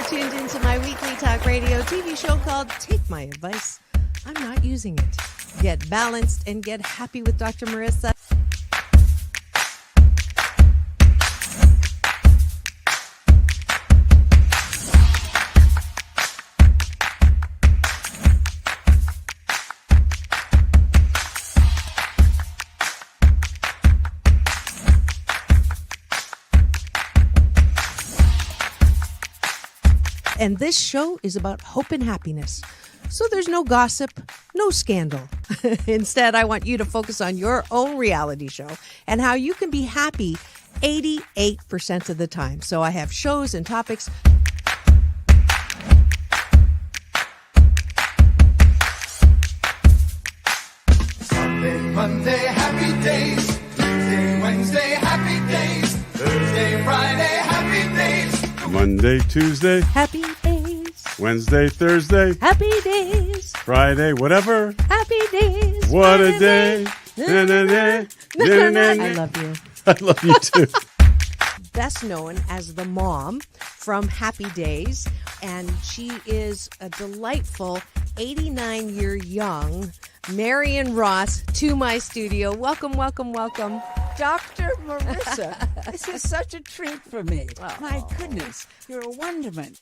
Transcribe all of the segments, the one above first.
tuned into my weekly talk radio TV show called Take My Advice. I'm not using it. Get balanced and get happy with Dr. Marissa. And this show is about hope and happiness. So there's no gossip, no scandal. Instead, I want you to focus on your own reality show and how you can be happy 88% of the time. So I have shows and topics. Sunday, Monday, happy days. Tuesday, Wednesday, happy days. Thursday, Friday, happy days. Monday, Tuesday, Happy days. Wednesday, Thursday, Happy days. Friday, whatever. Happy days. What a day. Na, na, na, na, na, na. I love you. I love you too. Best known as the mom from Happy Days, and she is a delightful 89-year young Marion Ross to my studio. Welcome, welcome, welcome. Dr. Marissa, this is such a treat for me. Oh. My goodness, you're a wonderment.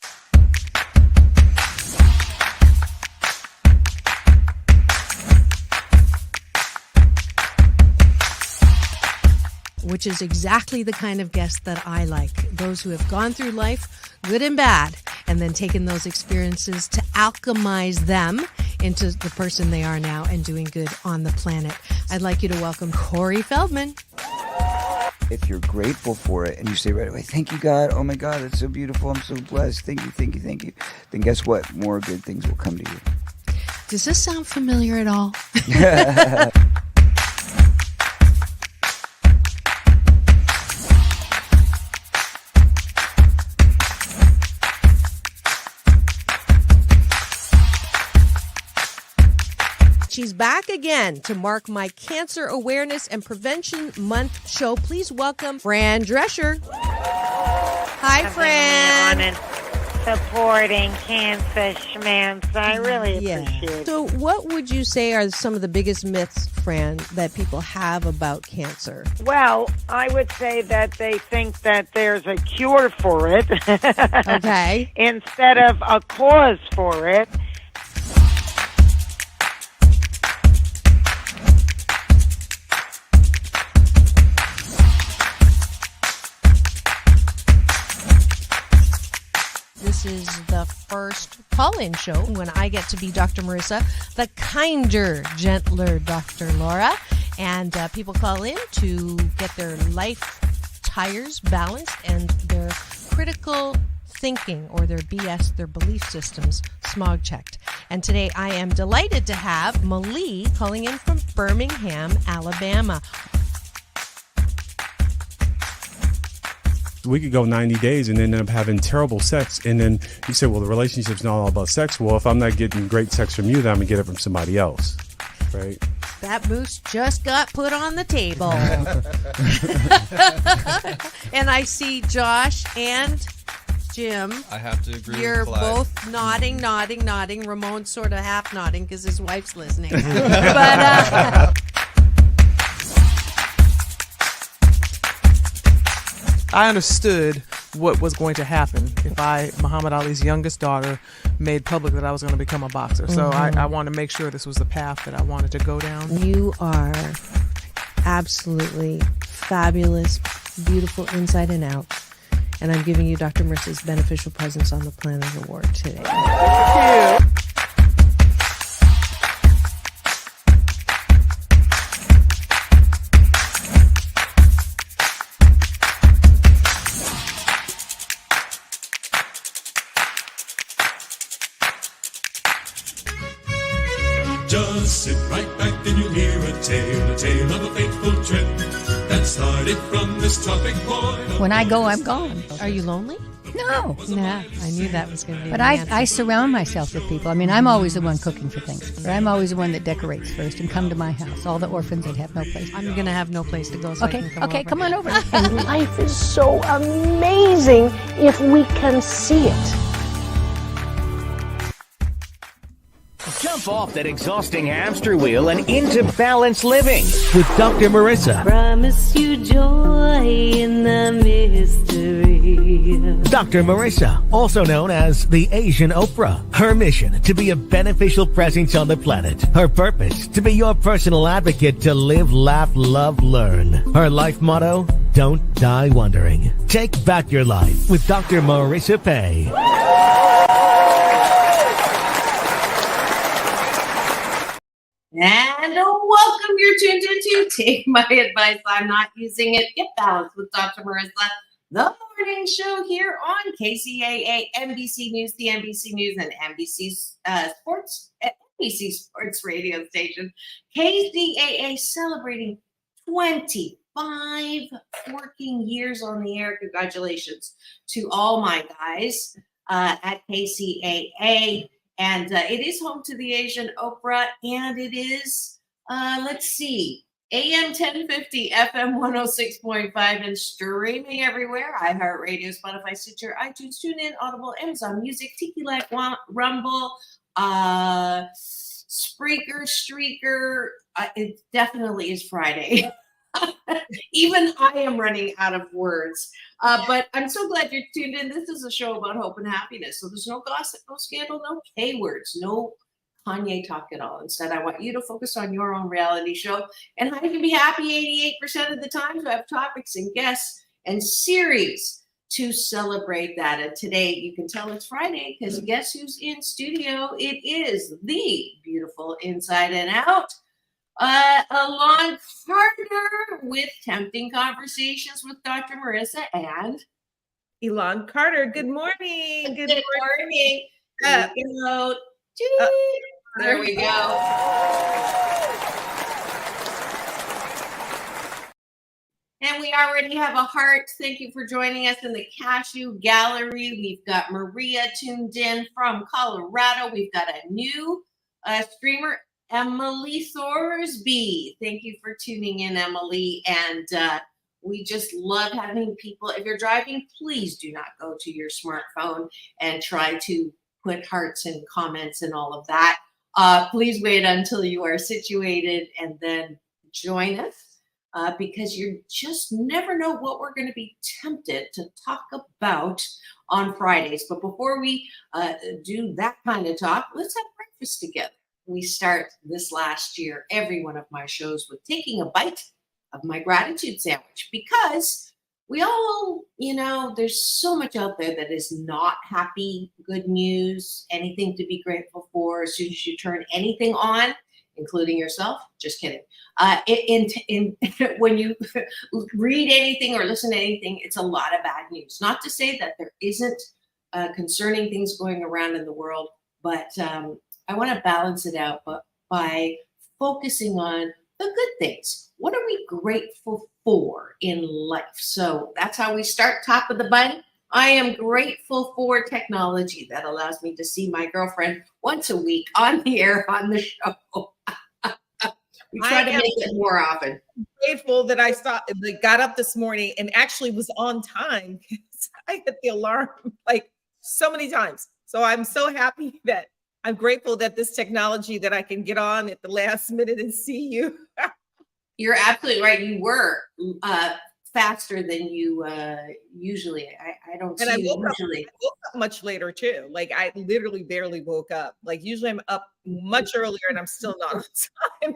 Which is exactly the kind of guest that I like. Those who have gone through life, good and bad, and then taken those experiences to alchemize them into the person they are now and doing good on the planet. I'd like you to welcome Corey Feldman. If you're grateful for it and you say right away, thank you, God. Oh, my God, it's so beautiful. I'm so blessed. Thank you, thank you, thank you. Then guess what? More good things will come to you. Does this sound familiar at all? She's back again to mark my Cancer Awareness and Prevention Month show. Please welcome Fran Drescher. Hi, Fran. On and supporting cancer schmance. I really appreciate it. So what would you say are some of the biggest myths, Fran, that people have about cancer? Well, I would say that they think that there's a cure for it. Okay. Instead of a cause for it. This is the first call-in show when I get to be Dr. Marissa, the kinder, gentler Dr. Laura. And people call in to get their life tires balanced and their critical thinking or their BS, their belief systems, smog checked. And today I am delighted to have Malie calling in from Birmingham, Alabama. We could go 90 days and end up having terrible sex. And then you say, well, the relationship's not all about sex. Well, if I'm not getting great sex from you, then I'm going to get it from somebody else, right? That moose just got put on the table. And I see Josh and Jim. I have to agree You're with Clyde. both nodding. Ramon's sort of half nodding because his wife's listening. But I understood what was going to happen if I, Muhammad Ali's youngest daughter, made public that I was going to become a boxer. So I wanted to make sure this was the path that I wanted to go down. You are absolutely fabulous, beautiful inside and out. And I'm giving you Dr. Marissa's Beneficial Presence on the Planet Award today. Thank you. Just sit right back and you'll hear a tale of a fateful trip that started from this tropic point. When I go, I'm gone. Are you lonely? No. Yeah, I knew that was going to be But the answer. I surround myself with people. I mean, I'm always the one cooking for things. I'm always the one that decorates first and come to my house. All the orphans that have no place. I'm going to have no place to go, so I can come over. Come on over. And life is so amazing if we can see it. Jump off that exhausting hamster wheel and into balanced living with Dr. Marissa. Promise you joy in the mystery. Dr. Marissa, also known as the Asian Oprah. Her mission, to be a beneficial presence on the planet. Her purpose, to be your personal advocate to live, laugh, love, learn. Her life motto, don't die wondering. Take back your life with Dr. Marissa Pay. And welcome. You're tuned into Take My Advice. I'm not using it. Get balanced with Dr. Marissa, the morning show here on KCAA, NBC News, the NBC News, and NBC Sports radio station. KCAA celebrating 25 working years on the air. Congratulations to all my guys at KCAA. And it is home to the Asian Oprah, and it is, AM 1050, FM 106.5, and streaming everywhere. iHeartRadio, Spotify, Stitcher, iTunes, TuneIn, Audible, Amazon Music, Tiki Live, Rumble, Spreaker, Streaker. It definitely is Friday. Even I am running out of words. But I'm so glad you're tuned in. This is a show about hope and happiness. So there's no gossip, no scandal, no K words, no Kanye talk at all. Instead, I want you to focus on your own reality show and how you can be happy 88% of the time. So I have topics and guests and series to celebrate that. And today, you can tell it's Friday because guess who's in studio? It is the beautiful Inside and Out. Elan Carter with Tempting Conversations with Dr. Marissa and Elan Carter. Good morning. Good morning. There we go. And we already have a heart. Thank you for joining us in the Cashew Gallery. We've got Maria tuned in from Colorado. We've got a new streamer, Emily Thorsby. Thank you for tuning in, Emily. And we just love having people. If you're driving, please do not go to your smartphone and try to put hearts and comments and all of that. Please wait until you are situated and then join us because you just never know what we're going to be tempted to talk about on Fridays. But before we do that kind of talk, let's have breakfast together. We start this last year, every one of my shows, with taking a bite of my gratitude sandwich because we all, there's so much out there that is not happy, good news, anything to be grateful for. As soon as you turn anything on, including yourself, just kidding. When you read anything or listen to anything, it's a lot of bad news. Not to say that there isn't concerning things going around in the world, but I want to balance it out by focusing on the good things. What are we grateful for in life? So that's how we start. Top of the bun. I am grateful for technology that allows me to see my girlfriend once a week on the air on the show. We try to make it more often. Grateful that I got up this morning and actually was on time because I hit the alarm like so many times. So I'm so happy that I'm grateful that this technology that I can get on at the last minute and see you. You're absolutely right. You were faster than you usually. I don't see you usually. I woke up much later too. Like I literally barely woke up. Like usually I'm up much earlier and I'm still not on time.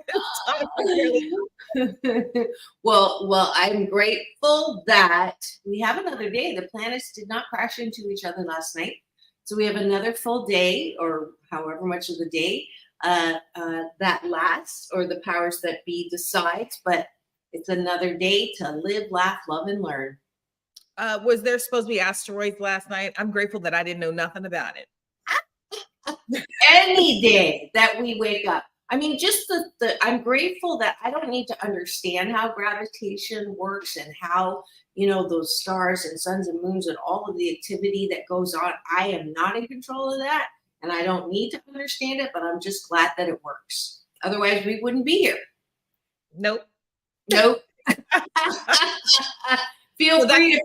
Well, I'm grateful that we have another day. The planets did not crash into each other last night. So we have another full day or however much of the day that lasts or the powers that be decides, but it's another day to live, laugh, love, and learn. Was there supposed to be asteroids last night? I'm grateful that I didn't know nothing about it. Any day that we wake up. I mean, just I'm grateful that I don't need to understand how gravitation works and how, those stars and suns and moons and all of the activity that goes on. I am not in control of that and I don't need to understand it, but I'm just glad that it works. Otherwise, we wouldn't be here. Nope. Feel free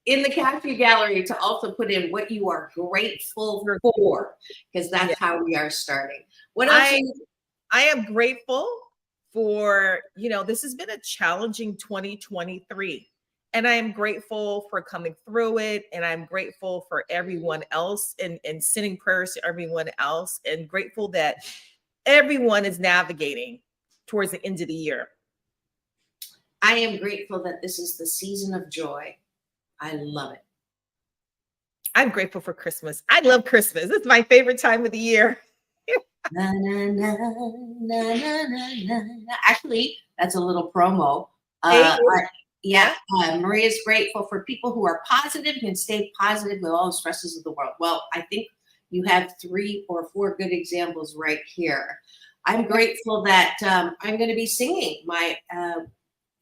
in the Cashew Gallery to also put in what you are grateful for, because that's how we are starting. What else? I am grateful for, this has been a challenging 2023. And I am grateful for coming through it. And I'm grateful for everyone else and sending prayers to everyone else, and grateful that everyone is navigating towards the end of the year. I am grateful that this is the season of joy. I love it. I'm grateful for Christmas. I love Christmas. It's my favorite time of the year. Na, na, na, na, na, na, na. Actually, that's a little promo. Maria's grateful for people who are positive and can stay positive with all the stresses of the world. Well, I think you have 3 or 4 good examples right here. I'm grateful that I'm going to be singing. My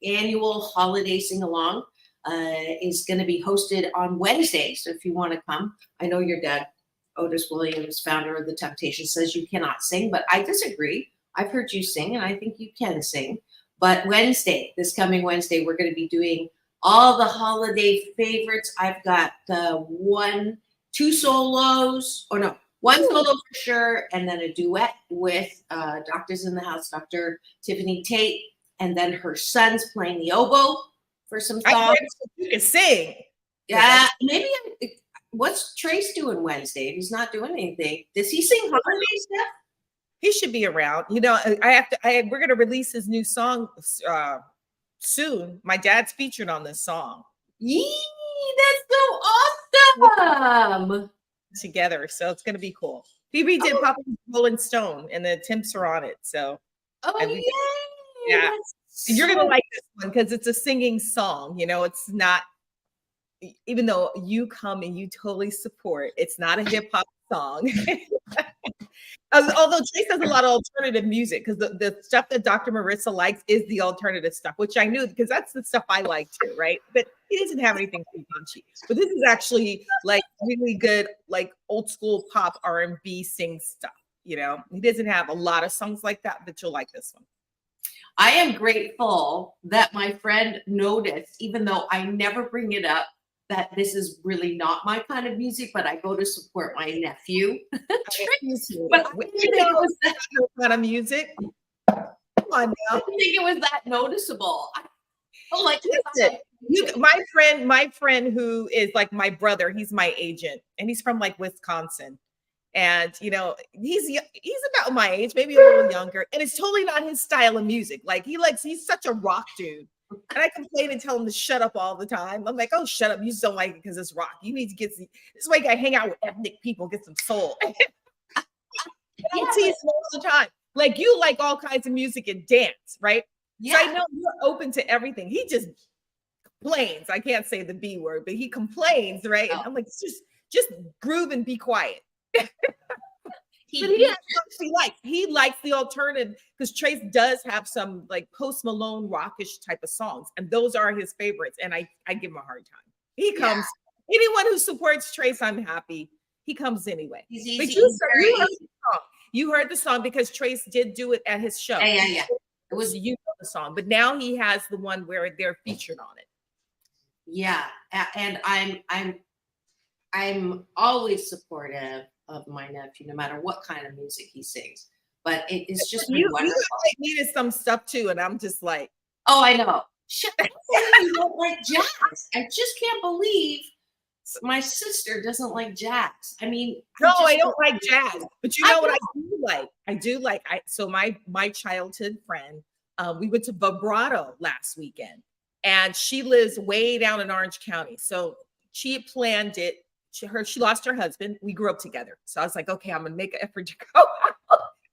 annual holiday sing-along is going to be hosted on Wednesday. So if you want to come, I know your dad, Otis Williams, founder of The Temptations, says you cannot sing, but I disagree. I've heard you sing, and I think you can sing. But this coming Wednesday, we're going to be doing all the holiday favorites. I've got 1 solo for sure, and then a duet with Doctors in the House, Dr. Tiffany Tate, and then her son's playing the oboe for some songs. You can sing. Yeah, maybe. What's Trace doing Wednesday? He's not doing anything. Does he sing holiday stuff? He should be around. We're going to release his new song soon. My dad's featured on this song. Yee, that's so awesome. Together. So it's going to be cool. Phoebe did pop up Rolling Stone, and the Temps are on it. So, yeah. You're going to like this one because it's a singing song. It's not, even though you come and you totally support, it's not a hip hop song. Although Trace has a lot of alternative music, because the stuff that Dr. Marissa likes is the alternative stuff, which I knew because that's the stuff I like too, right? But he doesn't have anything too punchy. But this is actually like really good, like old school pop R&B sing stuff. He doesn't have a lot of songs like that, but you'll like this one. I am grateful that my friend noticed, even though I never bring it up, that this is really not my kind of music, but I go to support my nephew. But I didn't think it was that kind of music. Come on now. I didn't think it was that noticeable. I'm like, listen, my friend who is like my brother, he's my agent, and he's from like Wisconsin. And he's about my age, maybe a little younger, and it's totally not his style of music. Like he's such a rock dude. And I complain and tell him to shut up all the time. I'm like, oh, shut up. You just don't like it because it's rock. You need to this is why you gotta hang out with ethnic people, get some soul. I tease him all the time. Like, you like all kinds of music and dance, right? Yeah. So I know you're open to everything. He just complains. I can't say the B word, but he complains, right? And I'm like, just groove and be quiet. He likes the alternative, because Trace does have some like Post Malone rockish type of songs, and those are his favorites. And I give him a hard time. He comes. Anyone who supports Trace, I'm happy. He comes anyway. But you heard the song because Trace did do it at his show. Yeah. It was the song, but now he has the one where they're featured on it. Yeah, and I'm always supportive of my nephew, no matter what kind of music he sings. But it's just you wonderful. Needed some stuff too, and I'm just like, oh, I know. Shit, you don't like jazz. I just can't believe my sister doesn't like jazz. I mean, I don't like jazz, but you know what I do like? I do like. So my childhood friend, we went to Vibrato last weekend, and she lives way down in Orange County. So she had planned it. She lost her husband. We grew up together. So I was like, okay, I'm going to make an effort to go.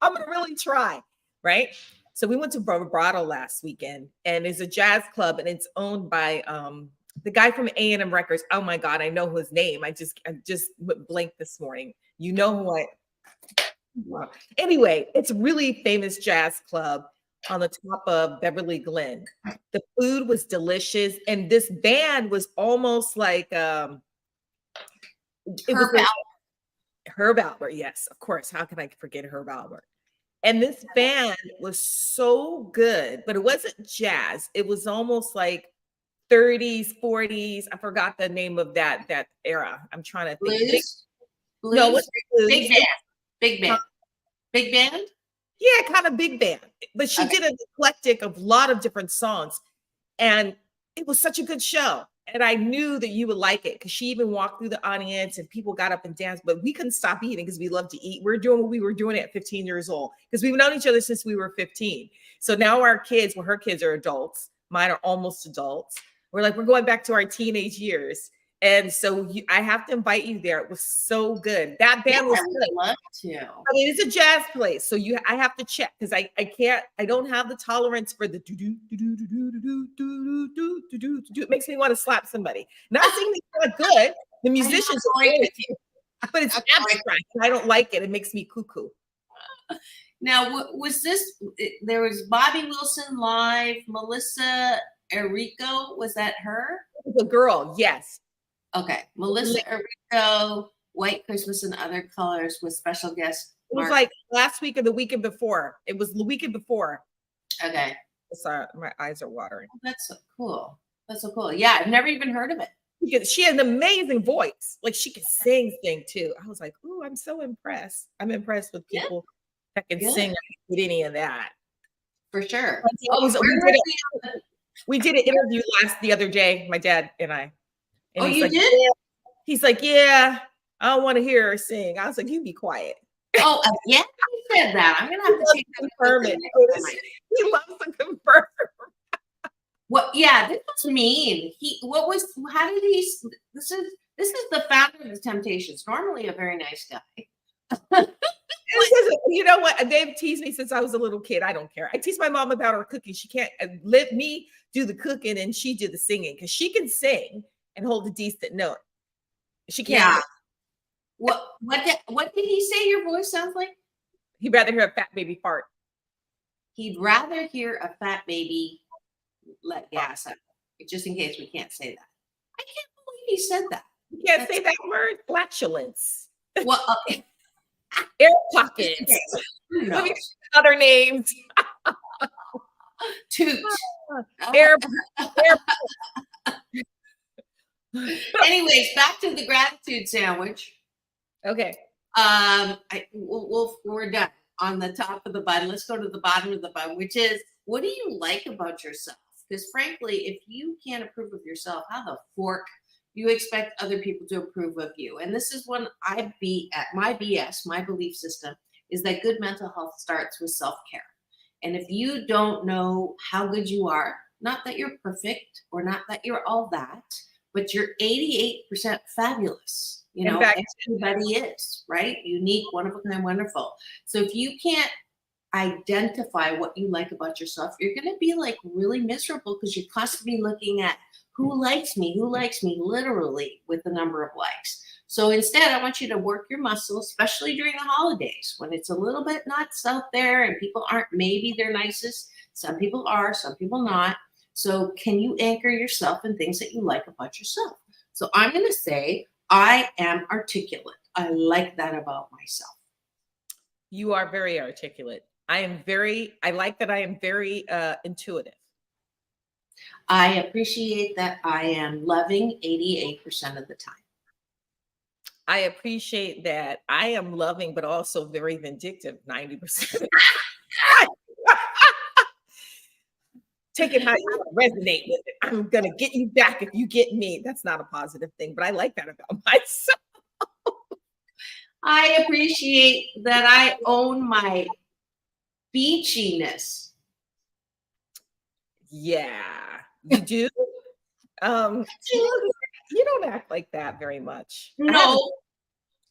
I'm going to really try. Right. So we went to Vibrato last weekend, and it's a jazz club, and it's owned by the guy from A&M Records. Oh my God, I know his name. I just went blank this morning. You know who I. Anyway, it's a really famous jazz club on the top of Beverly Glen. The food was delicious, and this band was almost like Herb Albert. Yes, of course. How can I forget Herb Albert? And this band was so good, but it wasn't jazz. It was almost like 30s, 40s. I forgot the name of that era. I'm trying to think. Blues? No, Blues? what's blues? Big band. Big band. Big band? Yeah, kind of big band. But she Okay. did an eclectic of a lot of different songs. And it was such a good show. And I knew that you would like it because she even walked through the audience and people got up and danced, but we couldn't stop eating because we love to eat. We're doing what we were doing at 15 years old because we've known each other since we were 15. So now our kids, well, her kids are adults. Mine are almost adults. We're going back to our teenage years. And so I have to invite you there. It was so good. That band was I would good. love to. I mean, it's a jazz place, so I have to check because I don't have the tolerance for the do do do do do do do do do do do. It makes me want to slap somebody. Not saying it's not good. The musicians are great, but it's abstract. I don't like it. It makes me cuckoo. Now, was this? There was Bobby Wilson live. Melissa Enrico, was that her? The girl, yes. Okay, Melissa Enrico, White Christmas and Other Colors with special guest. It was like last week or the weekend before. It was the weekend before. Okay. Sorry, my eyes are watering. Oh, that's so cool. That's so cool. Yeah, I've never even heard of it. Because she had an amazing voice. Like she could sing too. I was like, oh, I'm so impressed. I'm impressed with people that can sing. I can't get any of that. For sure. We did an interview the other day, my dad and I. And you did? Yeah. He's like, yeah, I don't want to hear her sing. I was like, you be quiet. Oh, yeah, you said that. I'm gonna have to take that confirm it. He loves to confirm. What? Yeah, this was mean. How did he? This is the founder of the Temptations. Normally a very nice guy. You know what? They've teased me since I was a little kid. I don't care. I tease my mom about her cooking. She can't let me do the cooking and she did the singing because she can sing and hold a decent note. She can't. Yeah. What did he say your voice sounds like? He'd rather hear a fat baby fart. He'd rather hear a fat baby let gas out. Just in case we can't say that. I can't believe he said that. You can't say that word. Flatulence. Well, okay. Air pockets. Let me other names. Toot. Air. Anyways, back to the gratitude sandwich. Okay. We're done on the top of the bun. Let's go to the bottom of the bun, which is, what do you like about yourself? Because frankly, if you can't approve of yourself, how the fork you expect other people to approve of you? And this is when I be at my BS, my belief system is that good mental health starts with self-care. And if you don't know how good you are, not that you're perfect or not that you're all that, but you're 88% fabulous. You know, everybody is, right? Unique, one of a kind, wonderful. So if you can't identify what you like about yourself, you're going to be like really miserable because you're constantly looking at who likes me, literally with the number of likes. So instead, I want you to work your muscles, especially during the holidays when it's a little bit nuts out there and people aren't maybe their nicest. Some people are, some people not. So can you anchor yourself in things that you like about yourself? So I'm going to say, I am articulate. I like that about myself. You are very articulate. I like that I am very intuitive. I appreciate that I am loving 88% of the time. I appreciate that I am loving, but also very vindictive 90%. Take it how you resonate with it. I'm going to get you back if you get me. That's not a positive thing, but I like that about myself. I appreciate that I own my beachiness. Yeah, you do. You don't act like that very much. No.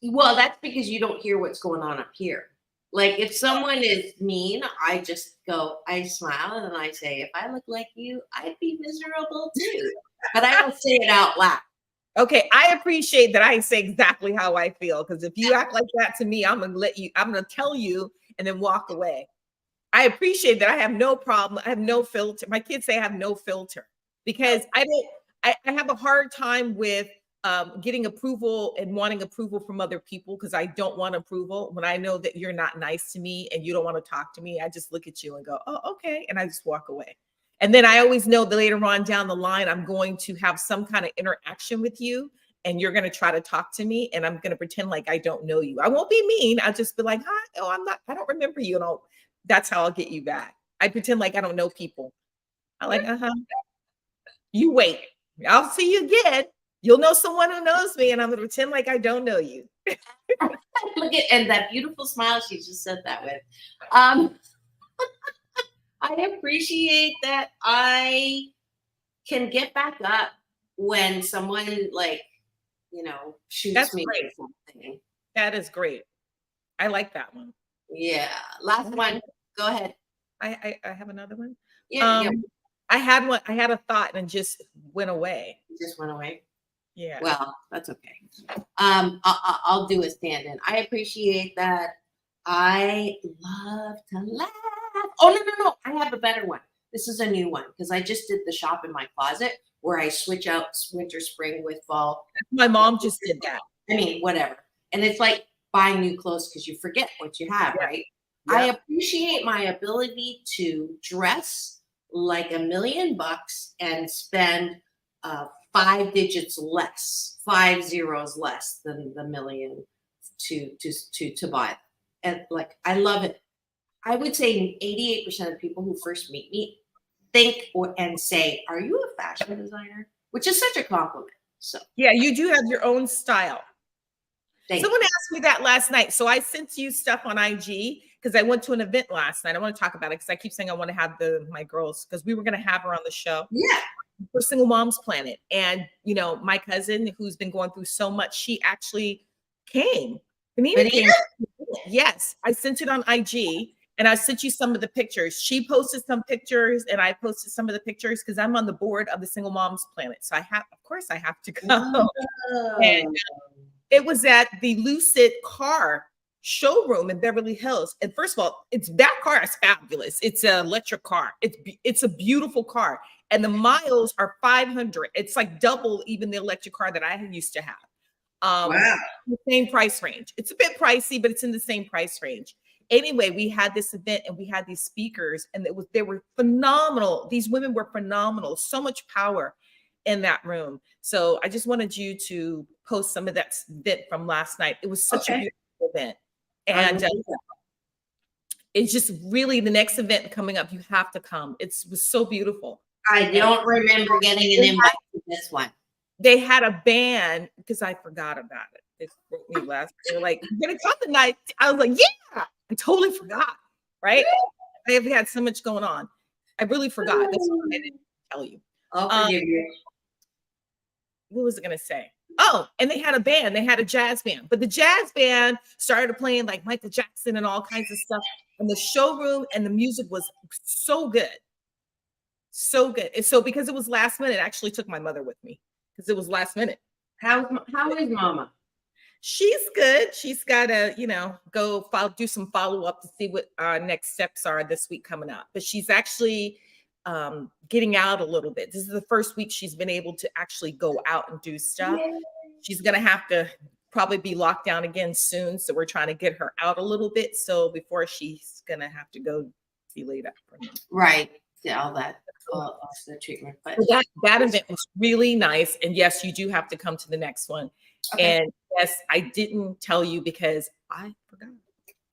Well, that's because you don't hear what's going on up here. Like if someone is mean, I just go, I smile and I say, if I look like you, I'd be miserable too. But I don't say it out loud. Okay, I appreciate that I say exactly how I feel, because if you act like that to me, I'm gonna tell you and then walk away. I appreciate that I have no problem. I have no filter. My kids say I have no filter because I have a hard time with getting approval and wanting approval from other people because I don't want approval. When I know that you're not nice to me and you don't want to talk to me, I just look at you and go, oh, okay. And I just walk away. And then I always know that later on down the line, I'm going to have some kind of interaction with you, and you're going to try to talk to me, and I'm going to pretend like I don't know you. I won't be mean. I'll just be like, hi, oh, I don't remember you. And that's how I'll get you back. I pretend like I don't know people. I'm like, you wait. I'll see you again. You'll know someone who knows me, and I'm going to pretend like I don't know you. Look at, and that beautiful smile she just said that with. I appreciate that I can get back up when someone shoots That's me great. or something. That is great. I like that one. Yeah. Last one. Go ahead. I have another one. Yeah. I had one. I had a thought and it just went away. It just went away. Yeah. Well, that's okay. I'll do a stand-in. I appreciate that. I love to laugh. Oh, no. I have a better one. This is a new one because I just did the shop in my closet where I switch out winter, spring with fall. My mom just did that. I mean, whatever. And it's like buying new clothes because you forget what you have, right? Yeah. I appreciate my ability to dress like $1 million and spend 5 digits less, 5 zeros less than the million to buy them. And like, I love it. I would say 88% of people who first meet me think and say, "Are you a fashion designer?" Which is such a compliment. So yeah, you do have your own style. Someone you. asked me that last night. So I sent you stuff on IG because I went to an event last night. I want to talk about it because I keep saying I want to have my girls because we were going to have her on the show. Yeah. For Single Moms Planet. And, my cousin who's been going through so much, she actually came. Yes. I sent it on IG and I sent you some of the pictures. She posted some pictures and I posted some of the pictures because I'm on the board of the Single Moms Planet. So of course I have to go. Oh. And it was at the Lucid car showroom in Beverly Hills. And first of all, that car is fabulous. It's an electric car. It's a beautiful car. And the miles are 500. It's like double even the electric car that I used to have. Wow. The same price range. It's a bit pricey, but it's in the same price range. Anyway, we had this event and we had these speakers and they were phenomenal. These women were phenomenal. So much power in that room. So I just wanted you to post some of that event from last night. It was such a beautiful event. And it's just really the next event coming up. You have to come. It was so beautiful. I don't remember getting an invite to this one. They had a band because I forgot about it. They wrote me last. They were like, "You're gonna come tonight." I was like, "Yeah." I totally forgot. Right? I have had so much going on. I really forgot. That's why I didn't tell you. I'll forgive you. What was I gonna say? Oh, and they had a band. They had a jazz band, but the jazz band started playing like Michael Jackson and all kinds of stuff. And the showroom and the music was so good. So good. And so because it was last minute, I actually took my mother with me because it was last minute. How is Mama? She's good. She's got to, go do some follow up to see what our next steps are this week coming up. But she's actually getting out a little bit. This is the first week she's been able to actually go out and do stuff. Yay. She's going to have to probably be locked down again soon. So we're trying to get her out a little bit. So before she's going to have to go see later. Right. Yeah, all that. The treatment. But that event was really nice. And yes, you do have to come to the next one. Okay. And yes, I didn't tell you because I forgot.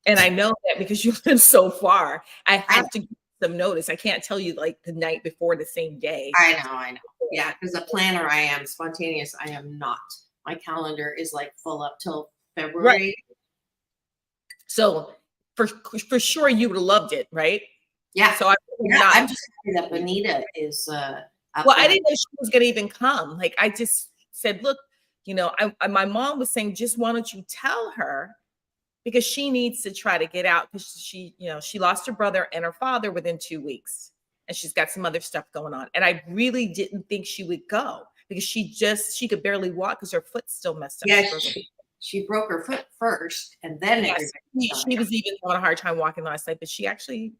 And I know that because you live so far, I have to give some notice. I can't tell you like the night before the same day. I know. Yeah, because a planner I am, spontaneous I am not. My calendar is like full up till February. Right. So for sure you would have loved it, right? Yeah. So I'm just happy that Bonita is I didn't know she was gonna even come. Like I just said, look, my mom was saying, just why don't you tell her? Because she needs to try to get out because she lost her brother and her father within 2 weeks. And she's got some other stuff going on. And I really didn't think she would go because she could barely walk because her foot's still messed up. Yeah, she broke her foot first and then she was even having a hard time walking last night, but she actually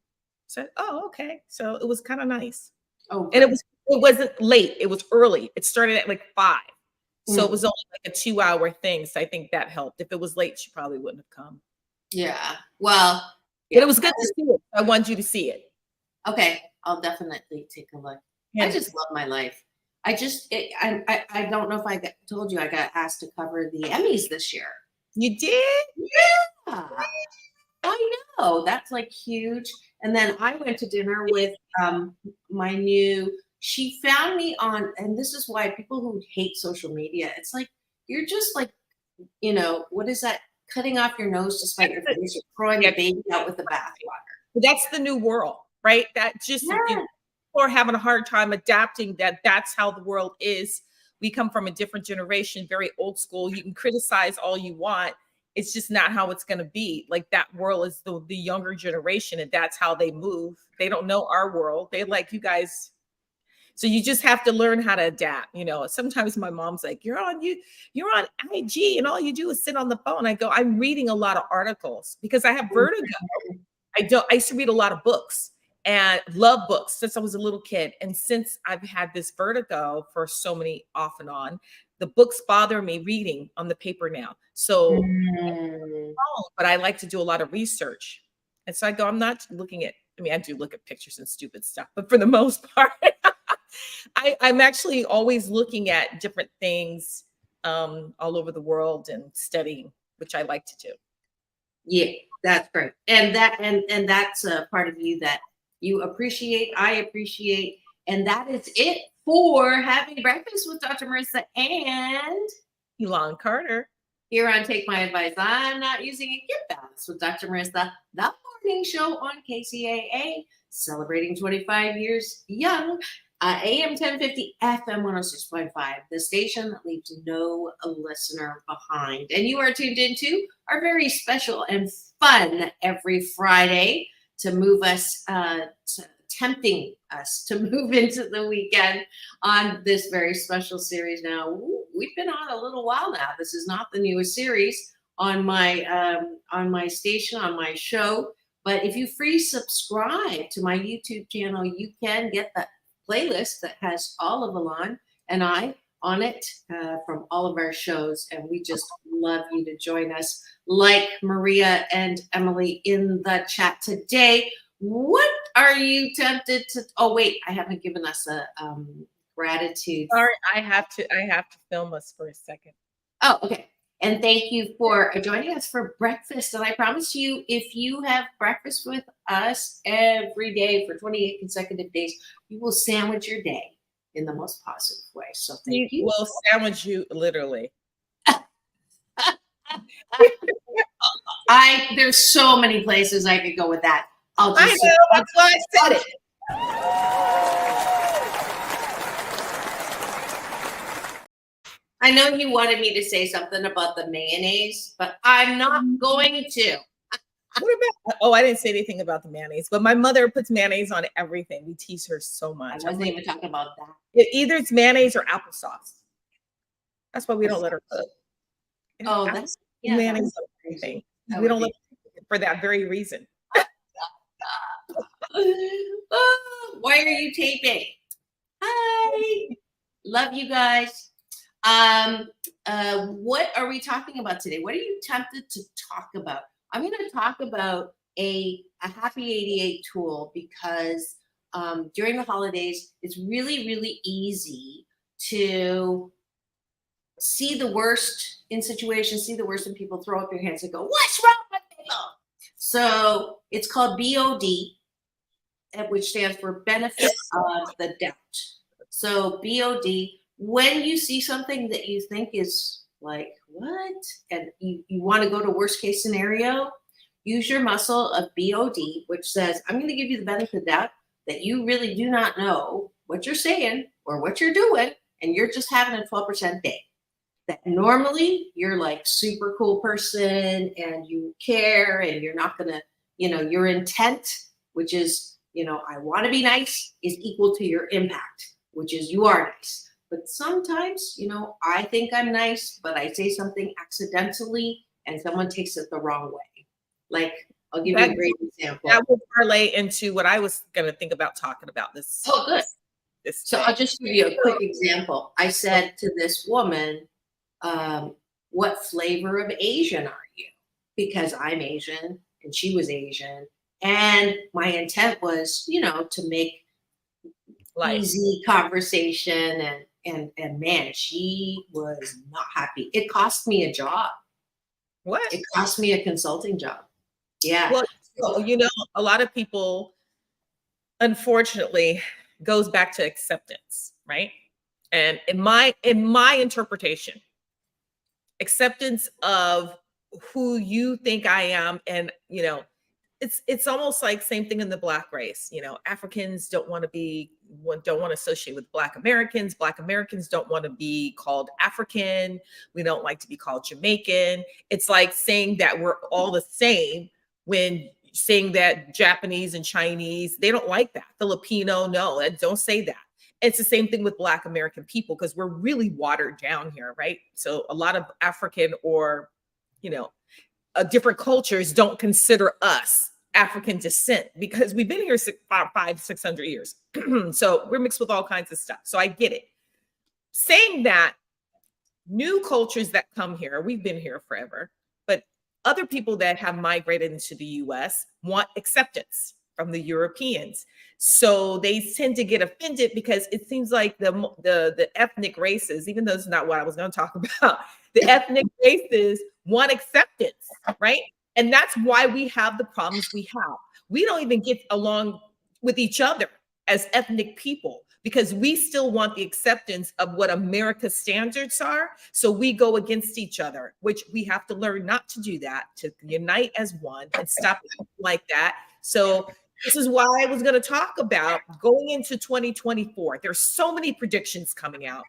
said, "Oh, okay." So it was kind of nice. Oh, and it wasn't late. It was early. It started at like 5. So it was only like a 2-hour thing. So I think that helped. If it was late, she probably wouldn't have come. Yeah. Well, but it was good to see it. I wanted you to see it. Okay. I'll definitely take a look. Yeah. I just love my life. I don't know if I told you I got asked to cover the Emmys this year. You did? Yeah. I know. That's like huge. And then I went to dinner with my new, she found me on, and this is why people who hate social media, it's like, you're just like, what is that? Cutting off your nose to spite your face, or throwing the baby out with the bathwater. That's the new world, right? That just, people are having a hard time adapting that's how the world is. We come from a different generation, very old school. You can criticize all you want. It's just not how it's going to be. Like, that world is the younger generation, and that's how they move. They don't know our world. They like, you guys. So you just have to learn how to adapt. Sometimes my mom's like, you're on IG and all you do is sit on the phone. I go, I'm reading a lot of articles because I have vertigo. I used to read a lot of books and love books since I was a little kid. And since I've had this vertigo for so many off and on, the books bother me reading on the paper now. So, but I like to do a lot of research. And so I go, I'm not looking at, I do look at pictures and stupid stuff, but for the most part, I'm actually always looking at different things all over the world and studying, which I like to do. Yeah, that's great. And that's a part of you that you appreciate, I appreciate. And that is it for Having Breakfast with Dr. Marissa and Elan Carter. Here on Take My Advice, I'm Not Using It. Get Balanced with Dr. Marissa, the morning show on KCAA, celebrating 25 years young. AM 1050, FM 106.5, the station that leaves no listener behind. And you are tuned into our very special and fun every Friday to move us, tempting us to move into the weekend on this very special series. Now, we've been on a little while now. This is not the newest series on my station, on my show. But if you free subscribe to my YouTube channel, you can get the playlist that has all of Elan and I on it from all of our shows. And we just love you to join us, like Maria and Emily in the chat today. What are you tempted to? Oh, wait, I haven't given us a gratitude. Sorry, I have to film us for a second. Oh, okay. And thank you for joining us for breakfast. And I promise you, if you have breakfast with us every day for 28 consecutive days, you will sandwich your day in the most positive way. So thank you. We'll sandwich you literally. There's so many places I could go with that. I know, that's why I said it. I know you wanted me to say something about the mayonnaise, but I'm not going to. What about? Oh, I didn't say anything about the mayonnaise, but my mother puts mayonnaise on everything. We tease her so much. I wasn't even talking about that. Either it's mayonnaise or applesauce. That's why we don't let her cook. Oh, that's mayonnaise on everything. We don't let her cook for that very reason. Why are you taping? Hi, love you guys. What are we talking about today? What are you tempted to talk about? I'm going to talk about a Happy 88 tool because during the holidays, it's really, really easy to see the worst in situations, see the worst in people, throw up your hands and go, what's wrong with people? So it's called BOD, which stands for Benefit of the Doubt. So BOD, when you see something that you think is like, what? And you want to go to worst case scenario, use your muscle of BOD, which says, I'm going to give you the benefit of the doubt that you really do not know what you're saying or what you're doing, and you're just having a 12% day. That normally you're like super cool person and you care and you're not going to, your intent, which is, I want to be nice, is equal to your impact, which is you are nice. But sometimes, I think I'm nice, but I say something accidentally and someone takes it the wrong way. Like, I'll give you a great example. That will parlay into what I was going to think about talking about this. Oh, good. So I'll just give you a quick example. I said to this woman, what flavor of Asian are you? Because I'm Asian and she was Asian. And my intent was, to make Life. easy conversation, and man, she was not happy. It cost me a job. What? It cost me a consulting job. Yeah. Well, a lot of people, unfortunately, goes back to acceptance, right? And in my interpretation, acceptance of who you think I am, and it's almost like same thing in the Black race. Africans don't want to associate with Black Americans. Black Americans don't want to be called African. We don't like to be called Jamaican. It's like saying that we're all the same when saying that Japanese and Chinese, they don't like that. Filipino, no, don't say that. It's the same thing with Black American people because we're really watered down here, right? So a lot of African or, different cultures don't consider us African descent because we've been here 500-600 years. So we're mixed with all kinds of stuff. So I get it. Saying that, new cultures that come here, we've been here forever, but other people that have migrated into the US want acceptance from the Europeans. So they tend to get offended because it seems like the ethnic races, even though it's not what I was going to talk about, the ethnic races want acceptance, right? And that's why we have the problems we have. We don't even get along with each other as ethnic people because we still want the acceptance of what America's standards are. So we go against each other, which we have to learn not to do that, to unite as one and stop like that. So this is why I was going to talk about going into 2024. There's so many predictions coming out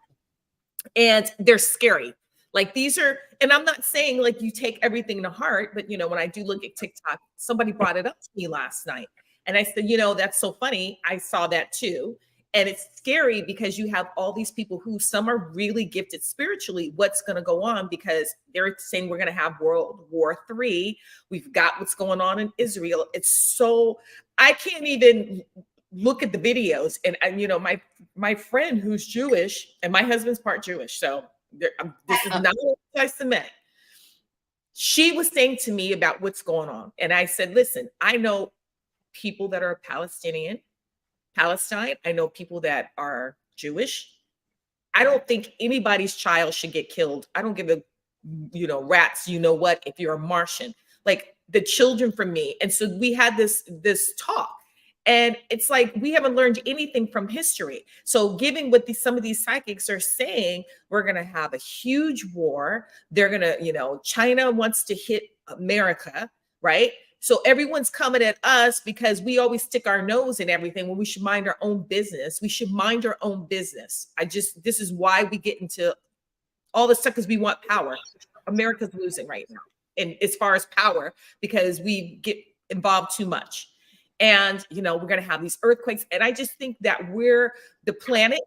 and they're scary. Like these are, and I'm not saying like you take everything to heart, but when I do look at TikTok, somebody brought it up to me last night. And I said, that's so funny. I saw that too. And it's scary because you have all these people who some are really gifted spiritually. What's going to go on? Because they're saying we're going to have World War III. We've got what's going on in Israel. It's so, I can't even look at the videos. And my friend who's Jewish and my husband's part Jewish. So this is not anti-Semitic. She was saying to me about what's going on. And I said, listen, I know people that are Palestine. I know people that are Jewish. I don't think anybody's child should get killed. I don't give a, rats, if you're a Martian, like the children from me. And so we had this talk. And it's like, we haven't learned anything from history. So given what some of these psychics are saying, we're going to have a huge war. They're going to, China wants to hit America, right? So everyone's coming at us because we always stick our nose in everything when we should mind our own business. We should mind our own business. This is why we get into all this stuff because we want power. America's losing right now. And as far as power, because we get involved too much. And, we're going to have these earthquakes. And I just think that we're the planet,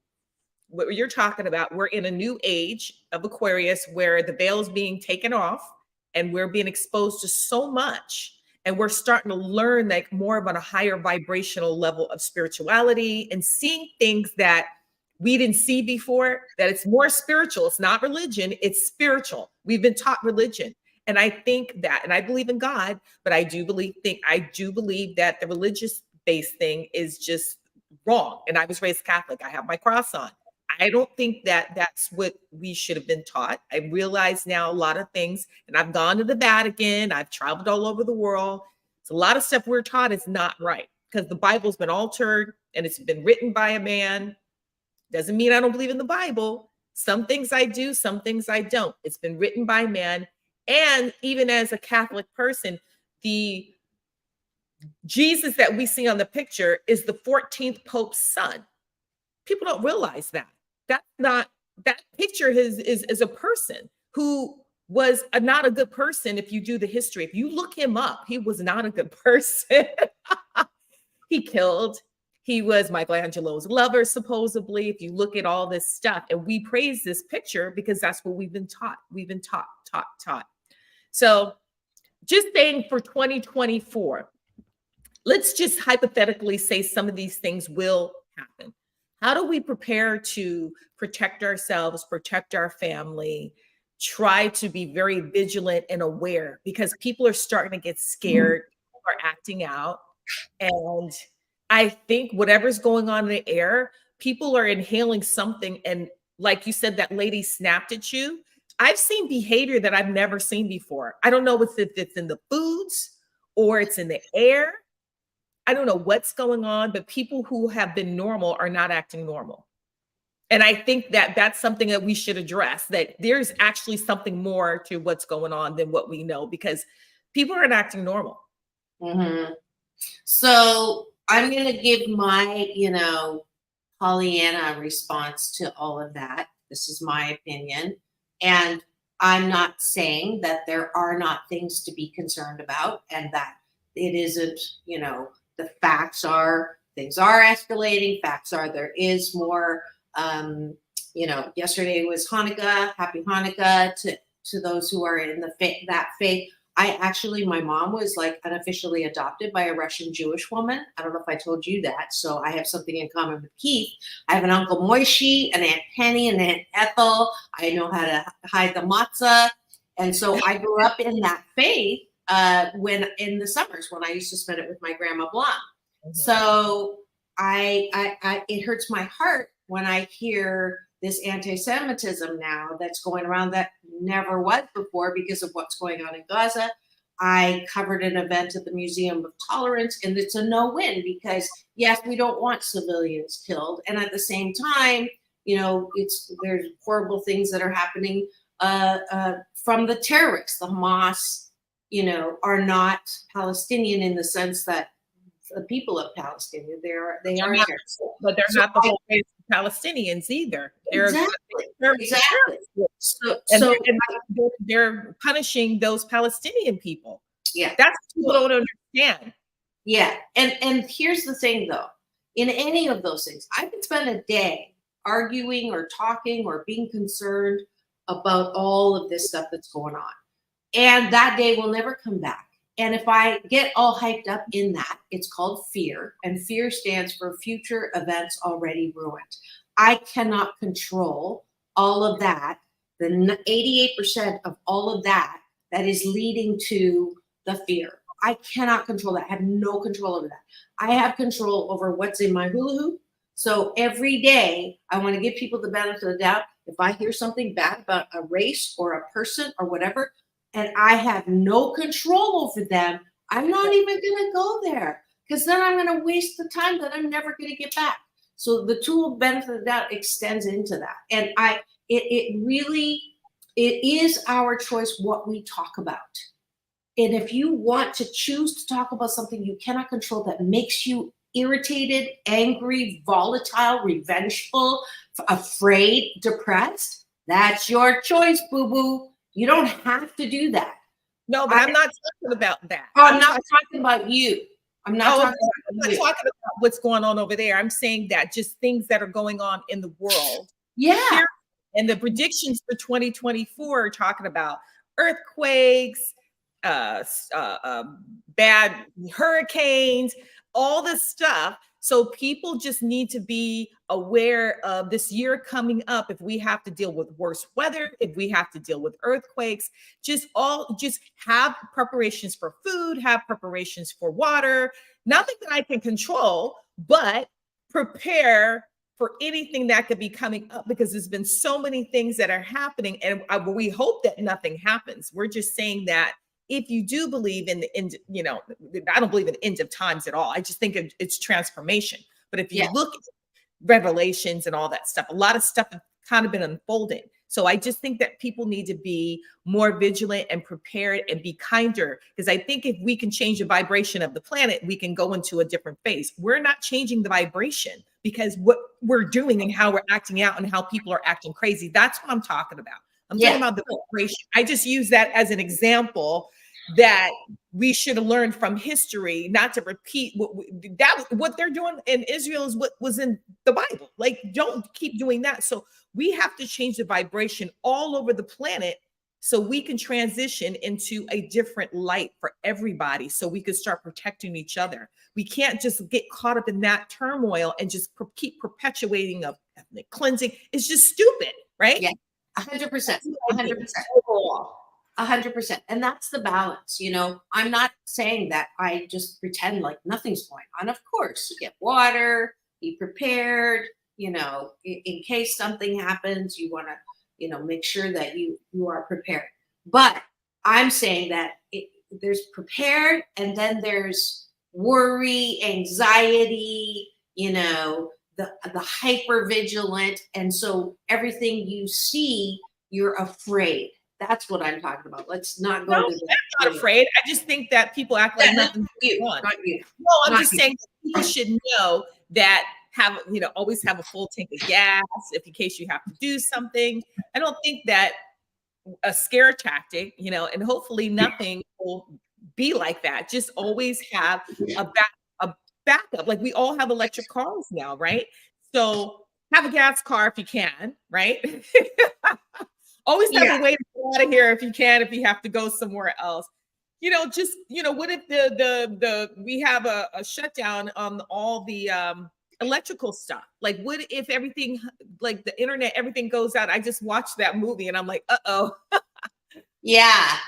what you're talking about, we're in a new age of Aquarius where the veil is being taken off and we're being exposed to so much. And we're starting to learn like more about a higher vibrational level of spirituality and seeing things that we didn't see before, that it's more spiritual. It's not religion, it's spiritual. We've been taught religion. And I think that, and I believe in God, but I do believe that the religious based thing is just wrong. And I was raised Catholic. I have my cross on. I don't think that that's what we should have been taught. I realize now a lot of things, and I've gone to the Vatican. I've traveled all over the world. It's a lot of stuff we're taught is not right because the Bible's been altered and it's been written by a man. Doesn't mean I don't believe in the Bible. Some things I do, some things I don't. It's been written by man. And even as a Catholic person, the Jesus that we see on the picture is the 14th Pope's son. People don't realize that. That picture is a person who was not a good person. If you do the history, if you look him up, he was not a good person. He killed. He was Michelangelo's lover, supposedly, if you look at all this stuff. And we praise this picture because that's what we've been taught. We've been taught. So just saying for 2024, let's just hypothetically say some of these things will happen. How do we prepare to protect ourselves, protect our family, try to be very vigilant and aware? Because people are starting to get scared, people are acting out. And I think whatever's going on in the air, people are inhaling something, and like you said, that lady snapped at you. I've seen behavior that I've never seen before. I don't know if it's in the foods or it's in the air. I don't know what's going on, but people who have been normal are not acting normal. And I think that that's something that we should address, that there's actually something more to what's going on than what we know, because people aren't acting normal. So I'm going to give my, Pollyanna response to all of that. This is my opinion. And I'm not saying that there are not things to be concerned about and that it isn't, the facts are things are escalating. Facts are there is more. Yesterday was Hanukkah. Happy Hanukkah to those who are in that faith. My mom was like unofficially adopted by a Russian Jewish woman. I don't know if I told you that. So I have something in common with Keith. I have an Uncle Moishi, an Aunt Penny, and Aunt Ethel. I know how to hide the matzah. And so I grew up in that faith when in the summers when I used to spend it with my grandma Blonde. So it hurts my heart when I hear this anti-Semitism now that's going around that never was before because of what's going on in Gaza. I covered an event at the Museum of Tolerance, and it's a no-win because, yes, we don't want civilians killed. And at the same time, there's horrible things that are happening from the terrorists. The Hamas, are not Palestinian in the sense that the people of Palestine, they are terrorists. But they're not the whole race of Palestinians either. They're Exactly. They're punishing those Palestinian people. Yeah. That's what people don't understand. Yeah. And here's the thing though, in any of those things, I could spend a day arguing or talking or being concerned about all of this stuff that's going on. And that day will never come back. And if I get all hyped up in that, it's called fear. And fear stands for future events already ruined. I cannot control all of that. The 88% of all of that is leading to the fear. I cannot control that. I have no control over that. I have control over what's in my hula hoop. So every day I want to give people the benefit of the doubt. If I hear something bad about a race or a person or whatever, and I have no control over them, I'm not even going to go there because then I'm going to waste the time that I'm never going to get back. So the tool benefit of the doubt extends into that. And it is our choice what we talk about. And if you want to choose to talk about something you cannot control that makes you irritated, angry, volatile, revengeful, afraid, depressed, that's your choice, boo-boo. You don't have to do that. No, but I'm not talking about that. I'm not talking about you. I'm not talking about what's going on over there. I'm saying that just things that are going on in the world. Yeah. And the predictions for 2024 are talking about earthquakes, bad hurricanes, all this stuff. So people just need to be aware of this year coming up. If we have to deal with worse weather, if we have to deal with earthquakes, just have preparations for food, have preparations for water. Nothing that I can control, but prepare for anything that could be coming up because there's been so many things that are happening, and we hope that nothing happens. We're just saying that if you do believe in the end, I don't believe in the end of times at all. I just think it's transformation. But if you look at Revelations and all that stuff, a lot of stuff has kind of been unfolding. So I just think that people need to be more vigilant and prepared and be kinder, because I think if we can change the vibration of the planet, we can go into a different phase. We're not changing the vibration because what we're doing and how we're acting out and how people are acting crazy. That's what I'm talking about. I'm talking about the vibration. I just use that as an example that we should have learned from history, not to repeat what they're doing in Israel is what was in the Bible. Like, don't keep doing that. So we have to change the vibration all over the planet so we can transition into a different light for everybody, so we can start protecting each other. We can't just get caught up in that turmoil and just keep perpetuating of ethnic cleansing. It's just stupid, right? Yeah, 100%. 100%. And that's the balance. I'm not saying that I just pretend like nothing's going on. Of course, you get water, be prepared, you know, in case something happens, you want to, you know, make sure that you are prepared. But I'm saying that there's prepared, and then there's worry, anxiety, you know, the hyper vigilant, and so everything you see, you're afraid. That's what I'm talking about. Let's not go No, to the. I'm not afraid. I just think that people act like nothing's going on. Not you. No, I'm just saying that people should know that always have a full tank of gas if in case you have to do something. I don't think that a scare tactic, you know, and hopefully nothing will be like that. Just always have a backup. Like we all have electric cars now, right? So have a gas car if you can, right? Always have a way to get out of here if you can, if you have to go somewhere else. You know, just, you know, what if we have a shutdown on all the electrical stuff? Like what if everything, like the internet, everything goes out? I just watched that movie and I'm like, uh-oh. Yeah.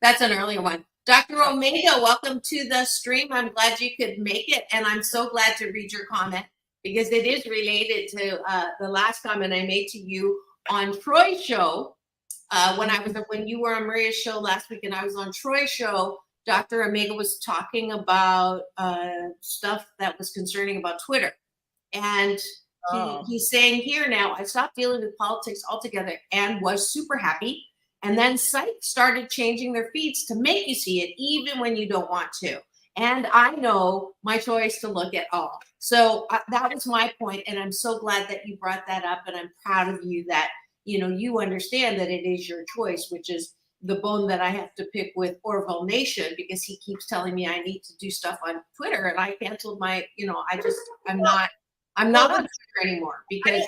That's an earlier one. Dr. Omega, welcome to the stream. I'm glad you could make it, and I'm so glad to read your comment because it is related to the last comment I made to you on Troy's show. When you were on Maria's show last week and I was on Troy's show, Dr. Omega was talking about stuff that was concerning about Twitter. And he's saying here now, I stopped dealing with politics altogether and was super happy. And then sites started changing their feeds to make you see it even when you don't want to. And I know my choice to look at all. So that was my point. And I'm so glad that you brought that up. And I'm proud of you that, you know, you understand that it is your choice, which is the bone that I have to pick with Orville Nation, because he keeps telling me I need to do stuff on Twitter. And I canceled my, you know, I'm not on Twitter anymore because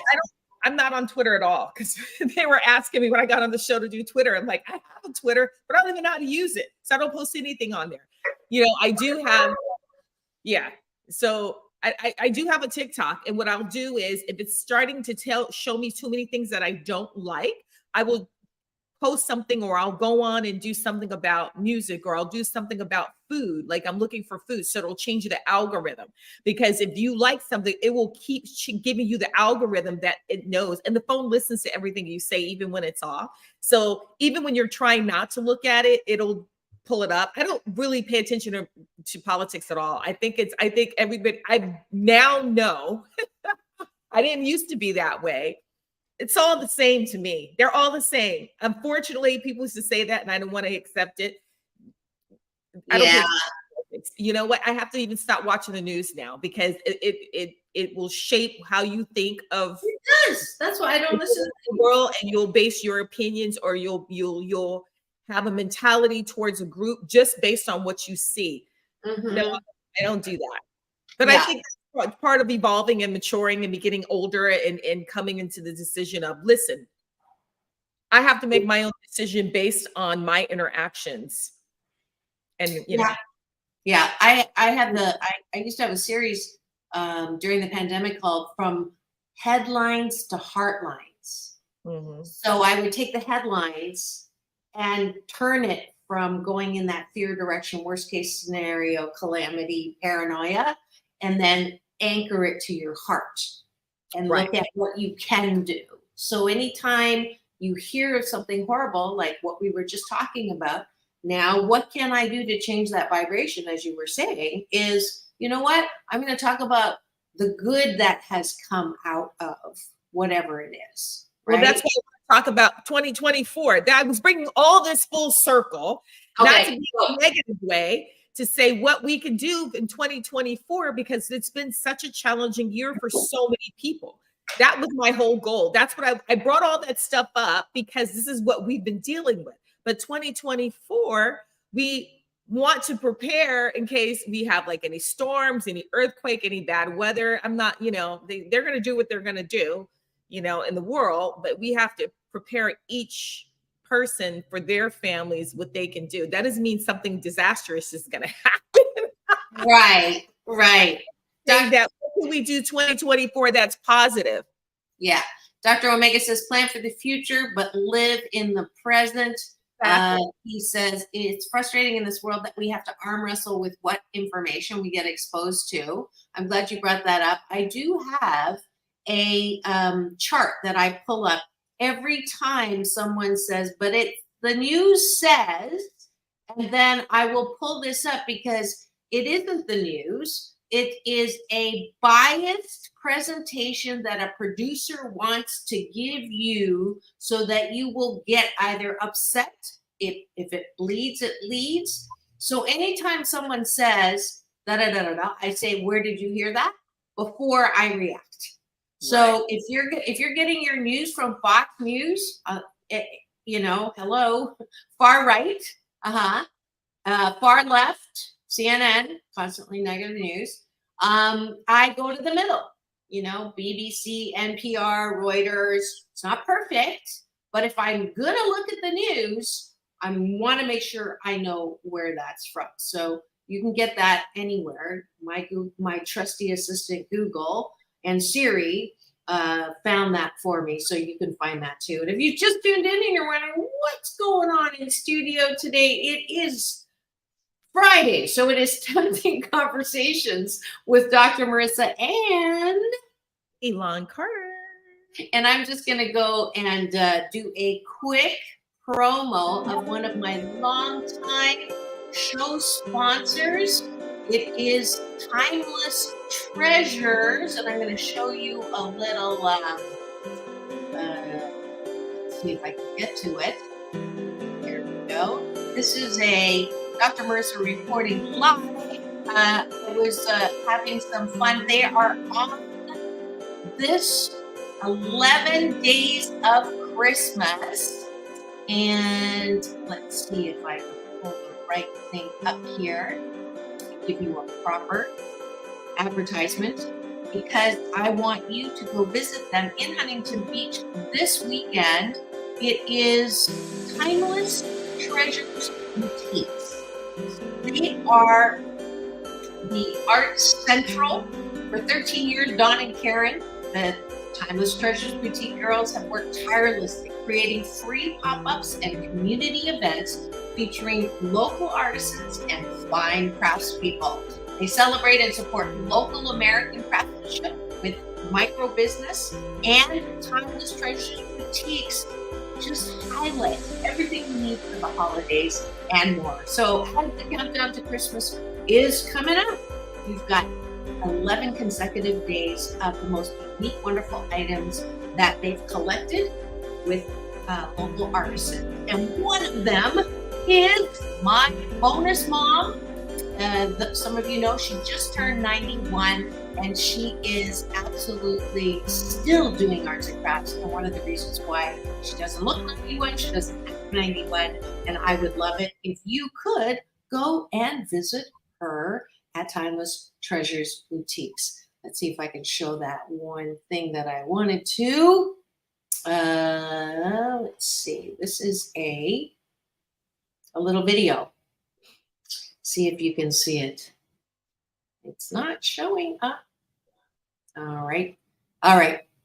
I'm not on Twitter at all, because they were asking me when I got on the show to do Twitter. I'm like, I have a Twitter, but I don't even know how to use it. So I don't post anything on there. You know, I do have, so I do have a TikTok. And what I'll do is if it's starting to show me too many things that I don't like, I will post something, or I'll go on and do something about music, or I'll do something about food. Like I'm looking for food. So it'll change the algorithm, because if you like something, it will keep giving you the algorithm that it knows. And the phone listens to everything you say, even when it's off. So even when you're trying not to look at it, it'll pull it up. I don't really pay attention to politics at all. I think everybody, I now know, I didn't used to be that way. It's all the same to me. They're all the same. Unfortunately, people used to say that and I don't want to accept it. I don't you know what? I have to even stop watching the news now, because it will shape how you think of it does. That's why I don't listen to the world, and you'll base your opinions, or you'll have a mentality towards a group just based on what you see. Mm-hmm. No, I don't do that. But I think that's part of evolving and maturing and getting older and coming into the decision of, listen, I have to make my own decision based on my interactions. And you know. Yeah, I used to have a series during the pandemic called From Headlines to Heartlines. Mm-hmm. So I would take the headlines and turn it from going in that fear direction, worst case scenario, calamity, paranoia, and then anchor it to your heart and look at what you can do. So anytime you hear of something horrible, like what we were just talking about, now what can I do to change that vibration, as you were saying, is, you know what? I'm going to talk about the good that has come out of whatever it is. Right? Well, that's what I talk about 2024. That was bringing all this full circle, not to be a negative way, to say what we can do in 2024, because it's been such a challenging year for so many people. That was my whole goal. That's what I brought all that stuff up, because this is what we've been dealing with. But 2024, we want to prepare in case we have like any storms, any earthquake, any bad weather. I'm not, you know, they're going to do what they're going to do, you know, in the world, but we have to prepare each person for their families, what they can do. That doesn't mean something disastrous is going to happen. Right. That what can we do 2024 that's positive? Yeah. Dr. Omega says, plan for the future, but live in the present. He says it's frustrating in this world that we have to arm wrestle with what information we get exposed to. I'm glad you brought that up. I do have a chart that I pull up every time someone says, but the news says, and then I will pull this up because it isn't the news. It is a biased presentation that a producer wants to give you so that you will get either upset. If it bleeds, it leads. So anytime someone says da da da da da, I say, where did you hear that? Before I react. So if you're getting your news from Fox News, hello, far right, far left, CNN, constantly negative news. I go to the middle, BBC, NPR, Reuters. It's not perfect, but if I'm gonna look at the news, I want to make sure I know where that's from. So you can get that anywhere. My trusty assistant Google and Siri found that for me, so you can find that too. And if you just tuned in and you're wondering what's going on in studio today, it is Friday, so it is Tempting Conversations with Dr. Marissa and Elan Carter. And I'm just going to go and do a quick promo of one of my longtime show sponsors. It is Timeless Treasures, and I'm going to show you a little, let's see if I can get to it. There we go. This is a Dr. Marissa reporting live. I was having some fun. They are on this 11 days of Christmas. And let's see if I can pull the right thing up here. Give you a proper advertisement because I want you to go visit them in Huntington Beach this weekend. It is Timeless Treasures Boutiques. They are the Art Central. For 13 years, Dawn and Karen, the Timeless Treasures Boutique girls, have worked tirelessly creating free pop-ups and community events featuring local artisans and fine craftspeople. They celebrate and support local American craftsmanship with micro business, and Timeless Treasures Boutiques just highlight everything you need for the holidays and more. So as the countdown to Christmas is coming up, you've got 11 consecutive days of the most unique, wonderful items that they've collected with local artisans. And one of them is my bonus mom. Some of you know she just turned 91, and she is absolutely still doing arts and crafts. And one of the reasons why she doesn't look 91, she doesn't act 91, and I would love it if you could go and visit her at Timeless Treasures Boutiques. Let's see if I can show that one thing that I wanted to. Let's see. This is a little video. See if you can see it. It's not showing up. All right.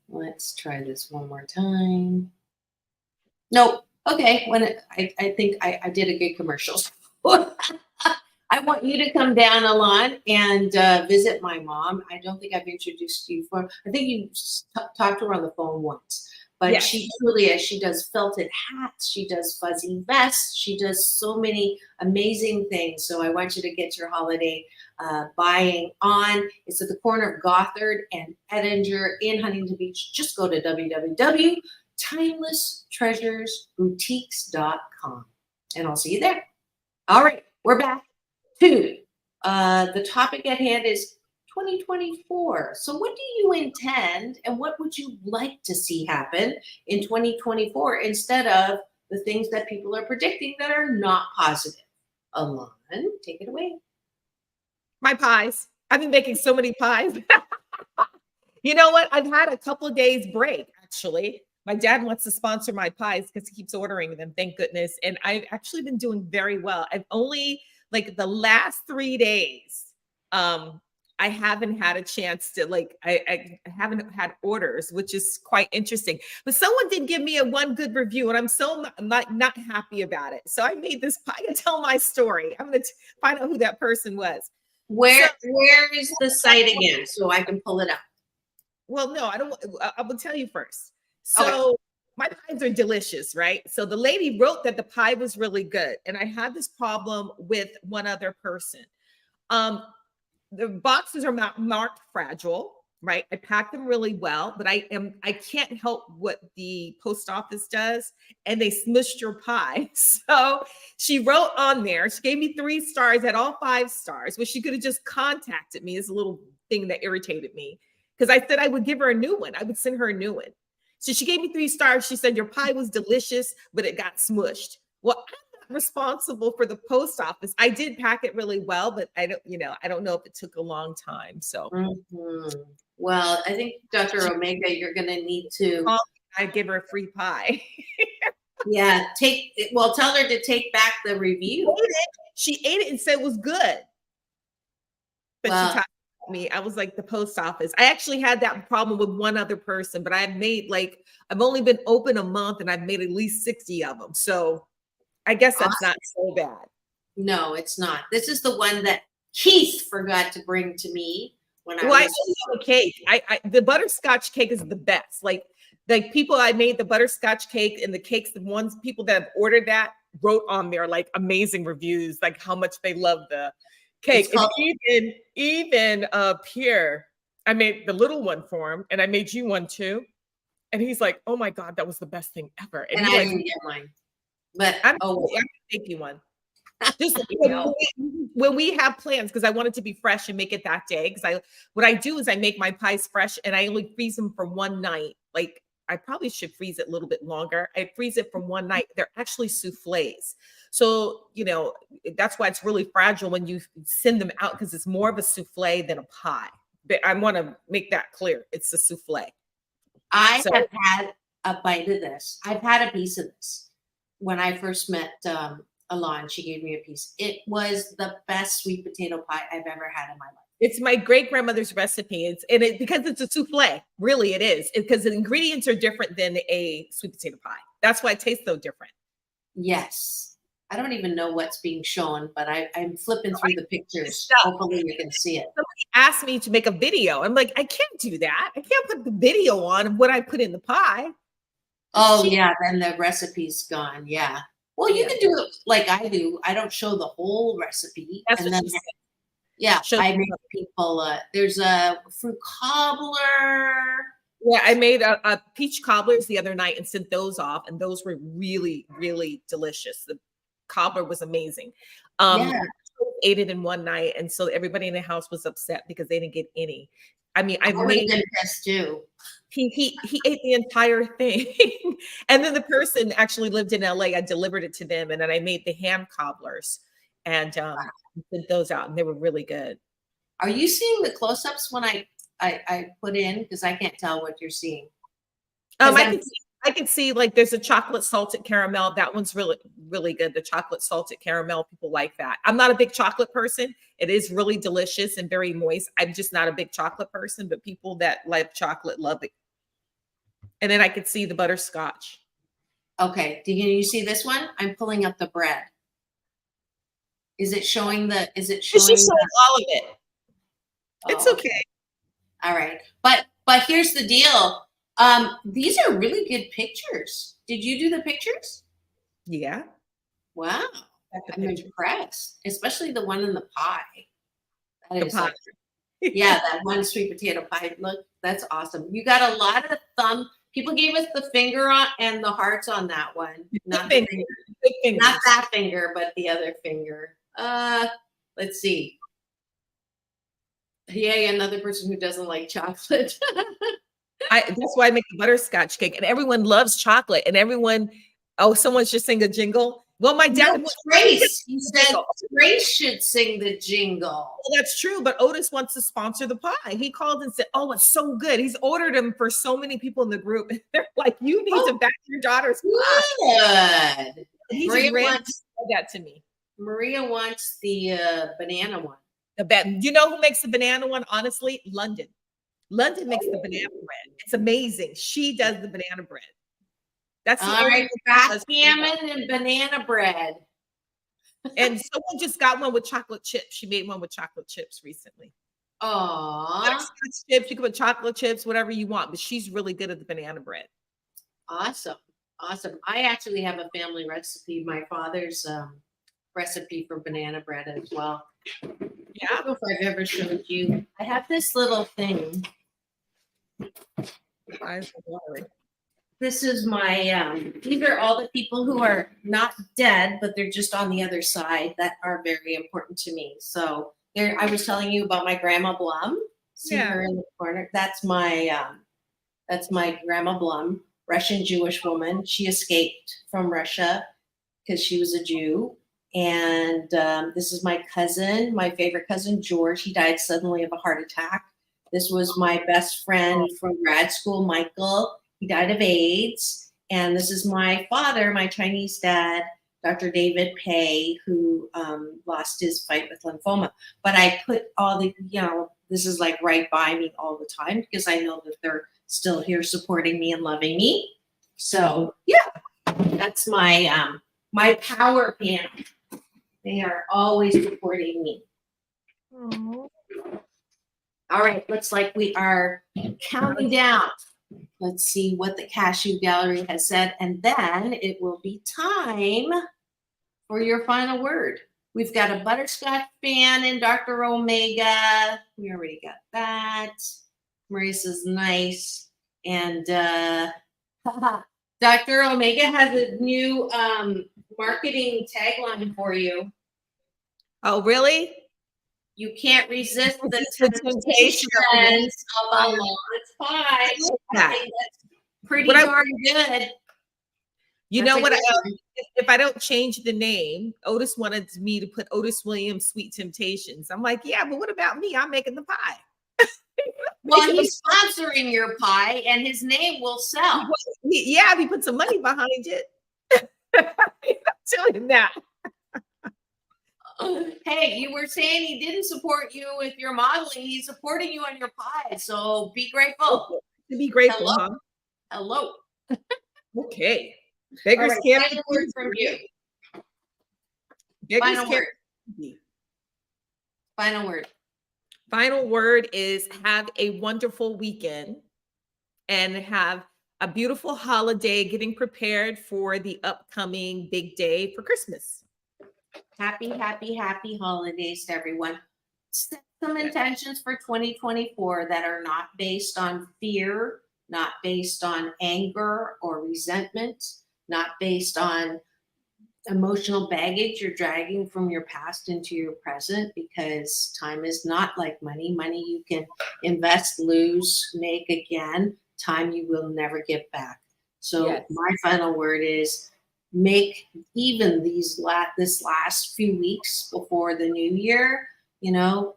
Let's try this one more time. Nope. Okay. I think I did a good commercial. I want you to come down, Elan, and visit my mom. I don't think I've introduced you for. I think you talked to her on the phone once. But yes, she truly is. She does felted hats. She does fuzzy vests. She does so many amazing things. So I want you to get your holiday buying on. It's at the corner of Gothard and Edinger in Huntington Beach. Just go to www.timelesstreasuresboutiques.com and I'll see you there. All right, we're back to the topic at hand is 2024. So what do you intend and what would you like to see happen in 2024 instead of the things that people are predicting that are not positive? Elan, take it away. My pies. I've been making so many pies. You know what? I've had a couple of days break, actually. My dad wants to sponsor my pies because he keeps ordering them, thank goodness. And I've actually been doing very well. I've only, like the last 3 days, I haven't had a chance to I haven't had orders, which is quite interesting. But someone did give me one good review, and I'm so not happy about it. So I made this pie. I can tell my story. I'm going to find out who that person was. Where is the site again, so I can pull it up? Well, no, I don't. I will tell you first. So my pies are delicious, right? So the lady wrote that the pie was really good, and I had this problem with one other person. The boxes are marked fragile, right? I packed them really well, but I can't help what the post office does, and they smushed your pie. So she wrote on there, she gave me 3 stars, at all 5 stars, which she could have just contacted me. Is a little thing that irritated me, because I said I would give her a new one. I would send her a new one. So she gave me 3 stars. She said your pie was delicious, but it got smushed. Well, I'm not responsible for the post office. I did pack it really well, but I don't know if it took a long time. So, well, I think Dr. Omega, you're going to need to. I give her a free pie. Yeah, tell her to take back the review. She ate it and said it was good. But she talked to me. I was like, the post office. I actually had that problem with one other person, but I've made I've only been open a month, and I've made at least 60 of them. So I guess that's not so bad. No, it's not. This is the one that Keith forgot to bring to me when I was the cake. The butterscotch cake is the best. Like people, I made the butterscotch cake, and the cakes, the ones people that have ordered that wrote on there like amazing reviews, like how much they love the cake. Even Pierre, I made the little one for him, and I made you one too. And he's like, "Oh my God, that was the best thing ever." And I didn't get mine. But I'm gonna make you one. Just when we have plans, because I want it to be fresh and make it that day. Because what I do is I make my pies fresh, and I only freeze them for one night. Like, I probably should freeze it a little bit longer. I freeze it for one night. They're actually souffles. So, that's why it's really fragile when you send them out, because it's more of a souffle than a pie. But I want to make that clear. It's a souffle. I have had a bite of this. I've had a piece of this. When I first met Elan, she gave me a piece. It was the best sweet potato pie I've ever had in my life. It's my great grandmother's recipe. Because it's a souffle. Really, it is. Because the ingredients are different than a sweet potato pie. That's why it tastes so different. Yes. I don't even know what's being shown, but I'm flipping through the pictures. Hopefully you can see it. Somebody asked me to make a video. I'm like, I can't do that. I can't put the video on of what I put in the pie. Oh, yeah. Then the recipe's gone. Yeah. Well, you can do it like I do. I don't show the whole recipe. That's and what then, I make people, there's a fruit cobbler. Yeah, I made a peach cobblers the other night and sent those off. And those were really, really delicious. The cobbler was amazing. Ate it in one night. And so everybody in the house was upset because they didn't get any. I mean, I made this too. He ate the entire thing. And then the person actually lived in LA. I delivered it to them, and then I made the ham cobblers and sent those out, and they were really good. Are you seeing the close-ups when I put in? Because I can't tell what you're seeing. I can see like there's a chocolate salted caramel. That one's really, really good. The chocolate salted caramel, people like that. I'm not a big chocolate person. It is really delicious and very moist. I'm just not a big chocolate person, but people that like chocolate love it. And then I could see the butterscotch. Okay. Can you see this one? I'm pulling up the bread. Is it showing it's just showing all of it. It's okay. All right. But here's the deal. These are really good pictures. Did you do the pictures? Yeah. Wow. I'm impressed, especially the one in the pie. That is that one sweet potato pie. Look, that's awesome. You got a lot of people gave us the finger on and the hearts on that one. Not the finger. Not that finger, but the other finger. Let's see. Yay, another person who doesn't like chocolate. That's why I make the butterscotch cake, and everyone loves chocolate, and everyone. Oh, someone's just sing a jingle. Well, my dad. Grace, you said Grace should sing the jingle. Well, that's true, but Otis wants to sponsor the pie. He called and said, "Oh, it's so good." He's ordered them for so many people in the group. They're like, "You need to back your daughter's pie." Good. He Maria wants that to me. Maria wants the banana one. The best. You know who makes the banana one? Honestly, London. London makes the banana bread. It's amazing. She does the banana bread. That's the All only right, one that does backgammon and banana bread. And someone just got one with chocolate chips. She made one with chocolate chips recently. Aww. Butterscotch chips, you can put chocolate chips, whatever you want, but she's really good at the banana bread. Awesome. Awesome. I actually have a family recipe, my father's recipe for banana bread as well. Yeah. I don't know if I've ever showed you. I have this little thing. This is my, these are all the people who are not dead, but they're just on the other side that are very important to me. So there, I was telling you about my grandma Blum. See her in the corner. That's my grandma Blum, Russian Jewish woman. She escaped from Russia because she was a Jew. And this is my cousin, my favorite cousin, George. He died suddenly of a heart attack. This was my best friend from grad school, Michael. He died of AIDS. And this is my father, my Chinese dad, Dr. David Pei, who lost his fight with lymphoma. But I put all the, this is like right by me all the time because I know that they're still here supporting me and loving me. So yeah, that's my my power panel. They are always supporting me. Aww. All right, looks like we are counting down. Let's see what the Cashew Gallery has said, and then it will be time for your final word. We've got a butterscotch fan in Dr. Omega. We already got that. Marissa's nice. And Dr. Omega has a new marketing tagline for you. Oh, really? You can't resist the temptations of a Lawrence pie. I think that's pretty darn good. You know what? If I don't change the name, Otis wanted me to put Otis Williams Sweet Temptations. I'm like, yeah, but what about me? I'm making the pie. Well, he's sponsoring your pie, and his name will sell. Yeah, if he put some money behind it. I'm telling you that. Hey, you were saying he didn't support you with your modeling. He's supporting you on your pie, so be grateful. Be grateful, Hello. huh? Hello. Okay. Beggars can't. Final word from you. Beggars Final can't. word. Final word. Final word is have a wonderful weekend and have a beautiful holiday, getting prepared for the upcoming big day for Christmas. Happy, happy, happy holidays to everyone. Set some intentions for 2024 that are not based on fear, not based on anger or resentment, not based on emotional baggage you're dragging from your past into your present, because time is not like money. Money you can invest, lose, make again. Time you will never get back. So my final word is make even this last few weeks before the new year,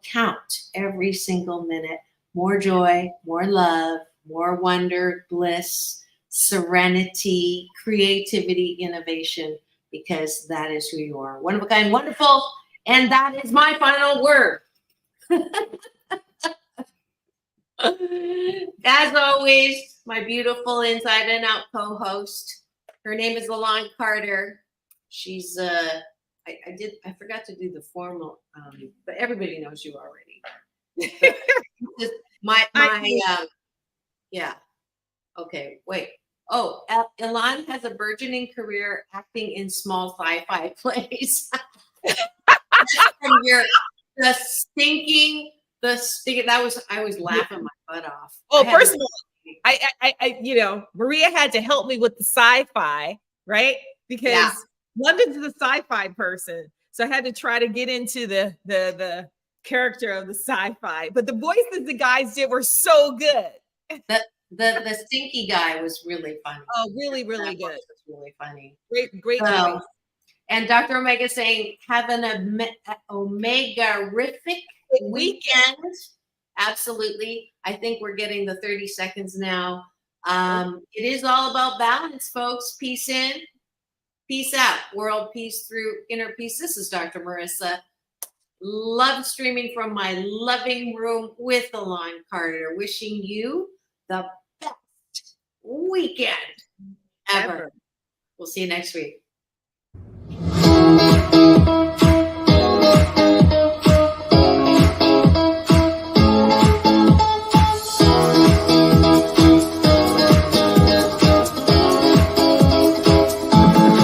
count every single minute. More joy, more love, more wonder, bliss, serenity, creativity, innovation, because that is who you are. One of a kind, wonderful. And that is my final word. As always, my beautiful inside and out co-host. Her name is Elan Carter. She's I forgot to do the formal, but everybody knows you already. Yeah. Okay, wait. Oh, Elan has a burgeoning career acting in small sci-fi plays. From the stinking. I was laughing my butt off. Oh, first of all, I Maria had to help me with the sci-fi, right? Because London's the sci-fi person, so I had to try to get into the character of the sci-fi. But the voices the guys did were so good. The stinky guy was really funny. Oh, really, really good. It was really funny. Great voice. And Dr. Omega saying, have an Omega-rific weekend. Absolutely. I think we're getting the 30 seconds now. It is all about balance, folks. Peace in, peace out. World peace through inner peace. This is Dr. Marissa. Love streaming from my living room with Elan Carter. Wishing you the best weekend ever. We'll see you next week.